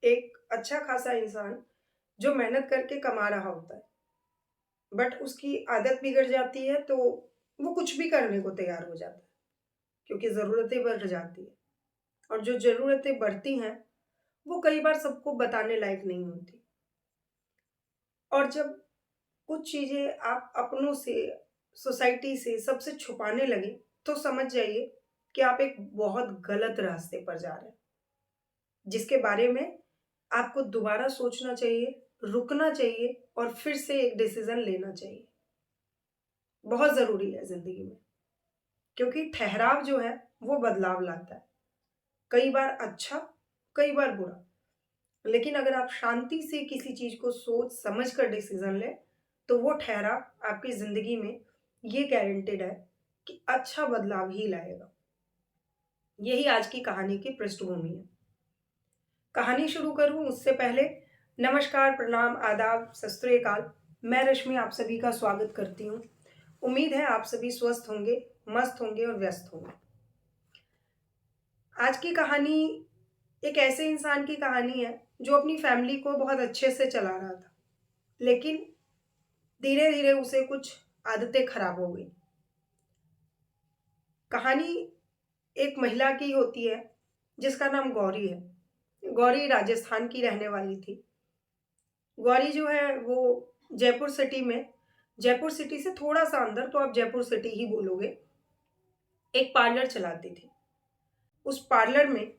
एक अच्छा खासा इंसान जो मेहनत करके कमा रहा होता है, बट उसकी आदत बिगड़ जाती है तो वो कुछ भी करने को तैयार हो जाता है, क्योंकि ज़रूरतें बढ़ जाती है और जो ज़रूरतें बढ़ती हैं, वो कई बार सबको बताने लायक नहीं होती। और जब कुछ चीज़ें आप अपनों से, सोसाइटी से, सबसे छुपाने लगे, तो समझ जाइए कि आप एक बहुत गलत रास्ते पर जा रहे हैं, जिसके बारे में आपको दोबारा सोचना चाहिए, रुकना चाहिए और फिर से एक डिसीज़न लेना चाहिए। बहुत ज़रूरी है ज़िंदगी में, क्योंकि ठहराव जो है, वो बदलाव लाता है। कई बार अच्छा, कई बार बुरा। लेकिन अगर आप शांति से किसी चीज़ को सोच समझ कर डिसीज़न लें, तो वो ठहराव आपकी ज़िंदगी में ये गारंटीड है कि अच्छा बदलाव ही लाएगा। यही आज की कहानी की पृष्ठभूमि है। कहानी शुरू करूँ उससे पहले नमस्कार, प्रणाम, आदाब, सत श्री अकाल। मैं रश्मि आप सभी का स्वागत करती हूँ। उम्मीद है आप सभी स्वस्थ होंगे, मस्त होंगे और व्यस्त होंगे। आज की कहानी एक ऐसे इंसान की कहानी है जो अपनी फैमिली को बहुत अच्छे से चला रहा था। लेकिन धीरे-धीरे उसे कुछ आदतें खराब हो गई। कहानी एक महिला की होती है जिसका नाम गौरी है। गौरी राजस्थान की रहने वाली थी। गौरी जो है वो जयपुर सिटी में, जयपुर सिटी से थोड़ा-सा अंदर, तो आप जयपुर सिटी ही बोलोगे, एक पार्लर चलाती थी। उस पार्लर में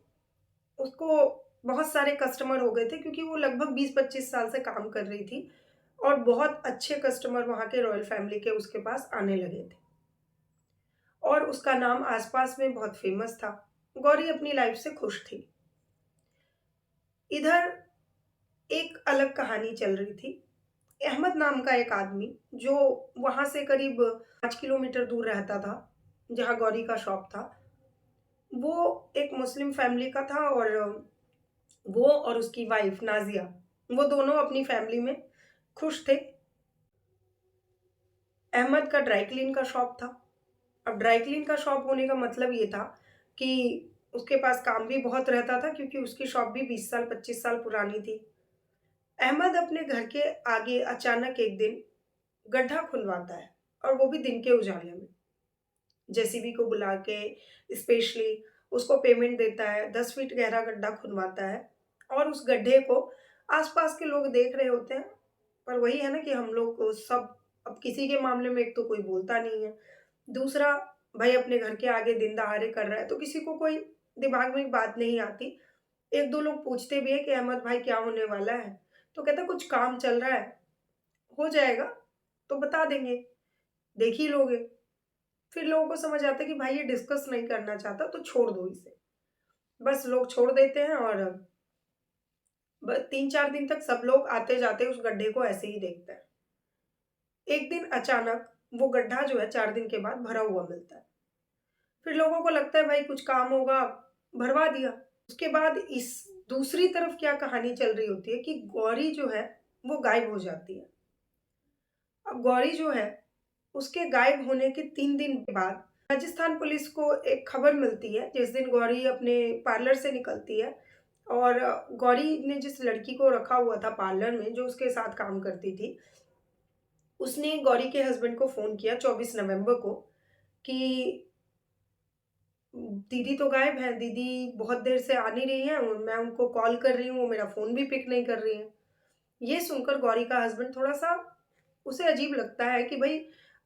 उसको बहुत सारे कस्टमर हो गए थे, क्योंकि वो लगभग 20-25 साल से काम कर रही थी और बहुत अच्छे कस्टमर वहाँ के रॉयल फैमिली के उसके पास आने लगे थे और उसका नाम आस-पास में बहुत फ़ेमस था। गौरी अपनी लाइफ़ से खुश थी। इधर एक अलग कहानी चल रही थी। अहमद नाम का एक आदमी जो वहाँ से करीब 5 किलोमीटर दूर रहता था, जहाँ गौरी का शॉप था, वो एक मुस्लिम फैमिली का था और वो और उसकी वाइफ़ नाज़िया, वो दोनों अपनी फैमिली में खुश थे। अहमद का ड्राई क्लीन का शॉप था। अब ड्राई क्लीन का शॉप होने का मतलब ये था कि उसके पास काम भी बहुत रहता था, क्योंकि उसकी शॉप भी 20 साल 25 साल पुरानी थी। अहमद अपने घर के आगे अचानक एक दिन गड्ढा खुनवाता है और वो भी दिन के उजाले में। जेसीबी को बुला के स्पेशली उसको पेमेंट देता है, 10 फीट गहरा गड्ढा खुनवाता है और उस गड्ढे को आस-पास के लोग देख रहे होते हैं। पर वही है ना कि हम लोग को सब, अब किसी के मामले में एक तो कोई बोलता नहीं है, दूसरा भाई अपने घर के आगे दिन-दहाड़े कर रहा है, तो किसी को कोई दिमाग में बात नहीं आती। 1-2 लोग पूछते भी हैं कि अहमद भाई क्या होने वाला है? तो कहता है कुछ काम चल रहा है, हो जाएगा तो बता देंगे, देख ही लोगे। फिर लोगों को समझ आता है कि भाई ये डिस्कस नहीं करना चाहता तो छोड़ दो इसे। बस लोग छोड़ देते हैं और 3-4 दिन तक सब लोग आते-जाते उस गड्ढे को ऐसे ही देखते हैं। एक दिन अचानक वो गड्ढा जो है 4 दिन के बाद भरा हुआ मिलता है। फिर लोगों को लगता है भाई कुछ काम होगा, भरवा दिया। उसके बाद इस दूसरी तरफ क्या कहानी चल रही होती है कि गौरी जो है वो गायब हो जाती है। अब गौरी जो है उसके गायब होने के 3 दिन के बाद राजस्थान पुलिस को एक खबर मिलती है, जिस दिन गौरी अपने पार्लर से निकलती है और गौरी ने जिस लड़की को रखा हुआ था पार्लर में, जो उसके साथ काम करती थी, उसने गौरी के हस्बैंड को फ़ोन किया 24 नवंबर को कि दीदी तो गायब है, दीदी बहुत देर से आ नहीं रही हैं और मैं उनको कॉल कर रही हूँ, वो मेरा फ़ोन भी पिक नहीं कर रही हैं। ये सुनकर गौरी का हस्बैंड थोड़ा-सा, उसे अजीब लगता है कि भई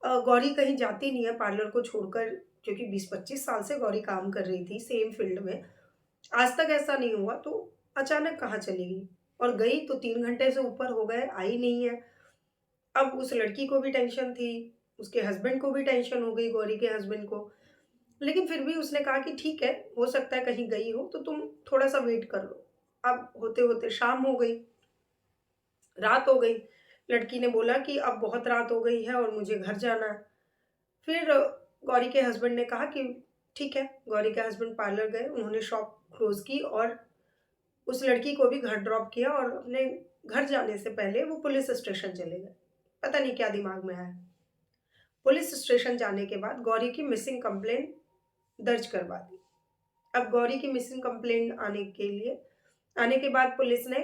गौरी कहीं जाती नहीं है पार्लर को छोड़कर, क्योंकि 20-25 साल से गौरी काम कर रही थी सेम फील्ड में। आज तक ऐसा नहीं हुआ, तो अचानक कहाँ चली गई? और गई तो 3 घंटे से ऊपर हो गए, आई नहीं है। अब उस लड़की को भी टेंशन थी, उसके हस्बैंड को भी टेंशन हो गई, गौरी के हस्बैंड को। लेकिन फिर भी उसने कहा कि ठीक है, हो सकता है कहीं गई हो, तो तुम थोड़ा-सा वेट कर लो। अब होते-होते शाम हो गई, रात हो गई। लड़की ने बोला कि अब बहुत रात हो गई है और मुझे घर जाना है। फिर गौरी के हस्बैंड ने कहा कि ठीक है, गौरी के हस्बैंड पार्लर गए, उन्होंने शॉप क्लोज़ की और उस लड़की को भी घर ड्रॉप किया और अपने घर जाने से पहले वो पुलिस स्टेशन चले गए। पता नहीं क्या दिमाग में आया। पुलिस स्टेशन जाने के बाद गौरी की मिसिंग कंप्लेंट दर्ज करवा दी। अब गौरी की मिसिंग कंप्लेंट आने के लिए आने के बाद पुलिस ने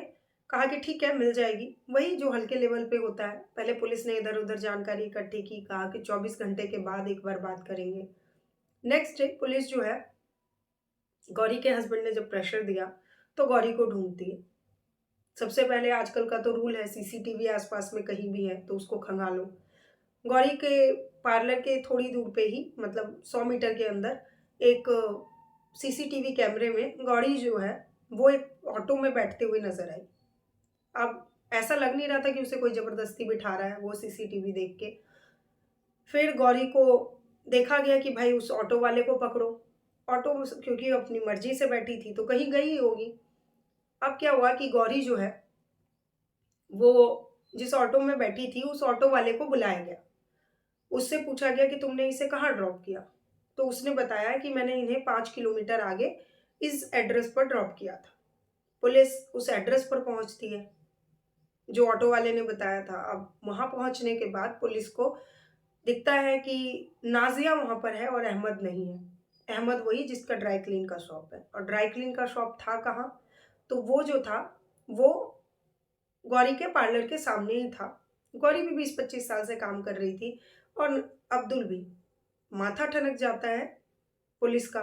कहा कि ठीक है, मिल जाएगी। वही जो हल्के लेवल पे होता है। पहले पुलिस ने इधर-उधर जानकारी इकट्ठी की, कहा कि 24 घंटे के बाद एक बार बात करेंगे। नेक्स्ट डे पुलिस जो है, गौरी के हस्बैंड ने जब प्रेशर दिया, तो गौरी को ढूँढती है। सबसे पहले आजकल का तो रूल है, सीसीटीवी आस-पास में कहीं भी है तो उसको खंगालो। गौरी के पार्लर के थोड़ी दूर पे ही, मतलब 100 मीटर के अंदर एक सीसीटीवी कैमरे में गौरी जो है, वो एक ऑटो में बैठते हुए नज़र आई। अब ऐसा लग नहीं रहा था कि उसे कोई ज़बरदस्ती बिठा रहा है, वो सीसीटीवी देख के। फिर गौरी को देखा गया कि भाई उस ऑटो वाले को पकड़ो। ऑटो उस क्योंकि अपनी मर्ज़ी से बैठी थी तो कहीं गई ही होगी। अब क्या हुआ कि गौरी जो है, वो जिस ऑटो में बैठी थी उस ऑटो वाले को बुलाया गया। उससे पूछा गया कि तुमने इसे कहाँ ड्रॉप किया? तो उसने बताया कि मैंने इन्हें 5 किलोमीटर आगे इस एड्रेस पर ड्रॉप किया था। पुलिस उस एड्रेस पर पहुँचती है, जो ऑटो वाले ने बताया था। अब वहाँ पहुँचने के बाद पुलिस को दिखता है कि नाज़िया वहाँ पर है और अहमद नहीं है। अहमद वही जिसका ड्राई क्लीन का शॉप है, और ड्राई क्लीन का शॉप था कहाँ? तो वो जो था, वो गौरी के पार्लर के सामने ही था। गौरी भी 20-25 साल से काम कर रही थी और अब्दुल भी। माथा ठनक जाता है पुलिस का।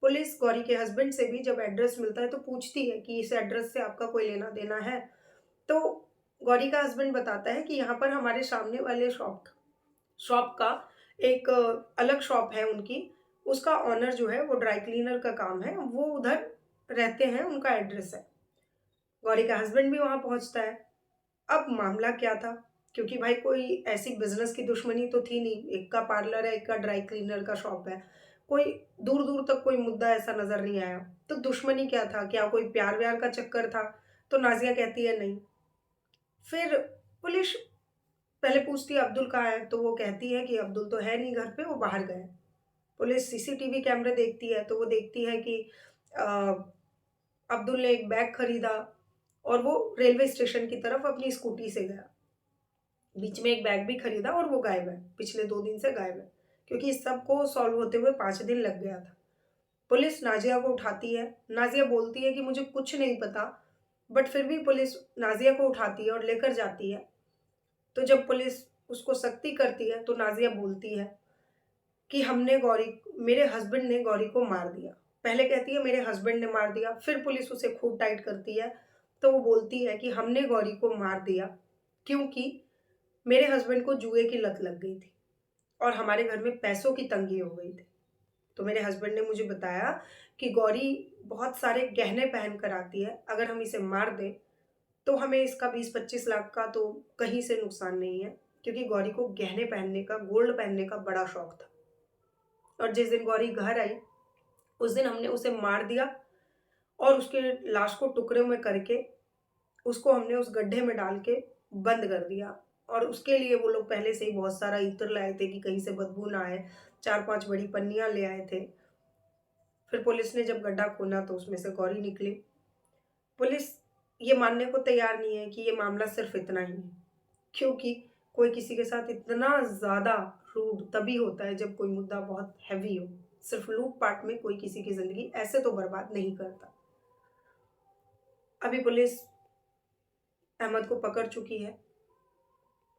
पुलिस गौरी के हस्बैंड से भी जब एड्रेस मिलता है तो पूछती है कि इस एड्रेस से आपका कोई लेना-देना है? तो गौरी का हस्बैंड बताता है कि यहाँ पर हमारे सामने वाले शॉप शॉप का एक अलग शॉप है उनकी, उसका ओनर जो है वो ड्राई क्लीनर का काम है, वो उधर रहते हैं, उनका एड्रेस है। गौरी का हस्बैंड भी वहाँ पहुँचता है। अब मामला क्या था? क्योंकि भाई कोई ऐसी बिज़नेस की दुश्मनी तो थी नहीं, एक का पार्लर है, एक का ड्राई क्लीनर का शॉप है। कोई दूर-दूर तक कोई मुद्दा ऐसा नज़र नहीं आया। तो दुश्मनी क्या था? क्या कोई प्यार-व्यार का चक्कर था? तो नाज़िया कहती है नहीं। फिर पुलिस पहले पूछती है अब्दुल कहाँ है? तो वो कहती है कि अब्दुल तो है नहीं घर पे, वो बाहर गए हैं। पुलिस सीसीटीवी कैमरे देखती है तो वो देखती है कि अ, अब्दुल ने एक बैग खरीदा और वो रेलवे स्टेशन की तरफ अपनी स्कूटी से गया। बीच में एक बैग भी खरीदा और वो गायब है, पिछले 2 दिन से गायब है। क्योंकि इस सब को सॉल्व होते हुए 5 दिन लग गया था। पुलिस नाज़िया को उठाती है, नाज़िया बोलती है कि मुझे कुछ नहीं पता, बट फिर भी पुलिस नाज़िया को उठाती है और लेकर जाती है। तो जब पुलिस उसको सख्ती करती है तो नाज़िया बोलती है कि हमने गौरी मेरे हस्बैंड ने गौरी को मार दिया। पहले कहती है मेरे हस्बैंड ने मार दिया, फिर पुलिस उसे खूब टाइट करती है, तो वो बोलती है कि हमने गौरी को मार दिया क्योंकि मेरे हस्बैंड को जुए की लत लग गई थी और हमारे घर में पैसों की तंगी हो गई थी। तो मेरे हस्बैंड ने मुझे बताया कि गौरी बहुत सारे गहने पहन कर आती है, अगर हम इसे मार दें, तो हमें इसका 20-25 लाख का तो कहीं से नुकसान नहीं है, क्योंकि गौरी को गहने पहनने का, गोल्ड पहनने का बड़ा शौक था। और जिस दिन गौरी घर आई, उस दिन हमने उसे मार दिया और उसके लाश को टुकड़ों में करके उसको हमने उस गड्ढे में डाल के बंद कर दिया। और उसके लिए वो लोग पहले से ही बहुत सारा इत्र लाए थे कि कहीं से बदबू ना आए। 4-5 बड़ी पन्नियाँ ले आए थे। फिर पुलिस ने जब गड्ढा खोला तो उसमें से गौरी निकली। पुलिस ये मानने को तैयार नहीं है कि ये मामला सिर्फ़ इतना ही है, क्योंकि कोई किसी के साथ इतना ज़्यादा रूड तभी होता है जब कोई मुद्दा बहुत हेवी हो। सिर्फ़ लूट-पाट में कोई किसी की ज़िंदगी ऐसे तो बर्बाद नहीं करता। अभी पुलिस अहमद को पकड़ चुकी है,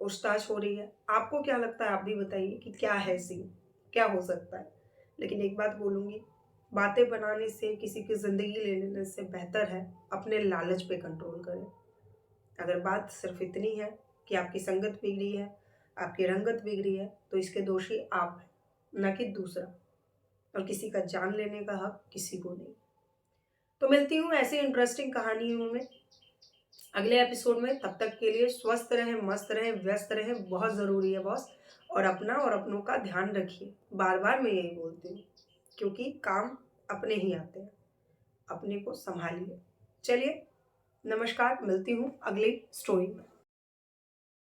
पूछताछ हो रही है। आपको क्या लगता है, आप भी बताइए कि क्या है सीन? क्या हो सकता है? लेकिन एक बात बोलूँगी, बातें बनाने से, किसी की ज़िंदगी ले लेने से बेहतर है अपने लालच पे कंट्रोल करें। अगर बात सिर्फ़ इतनी है कि आपकी संगत बिगड़ी है, आपकी रंगत बिगड़ी है, तो इसके दोषी आप हैं, ना कि दूसरा। और किसी का जान लेने का हक किसी को नहीं। तो मिलती हूँ ऐसी इंटरेस्टिंग कहानियों में अगले एपिसोड में। तब तक के लिए स्वस्थ रहें, मस्त रहें, व्यस्त रहें, बहुत ज़रूरी है बॉस। और अपना और अपनों का ध्यान रखिए। बार-बार मैं यही बोलती हूँ, क्योंकि काम अपने ही आते हैं। अपने को सँभालिए। चलिए, नमस्कार, मिलती हूँ अगली स्टोरी में।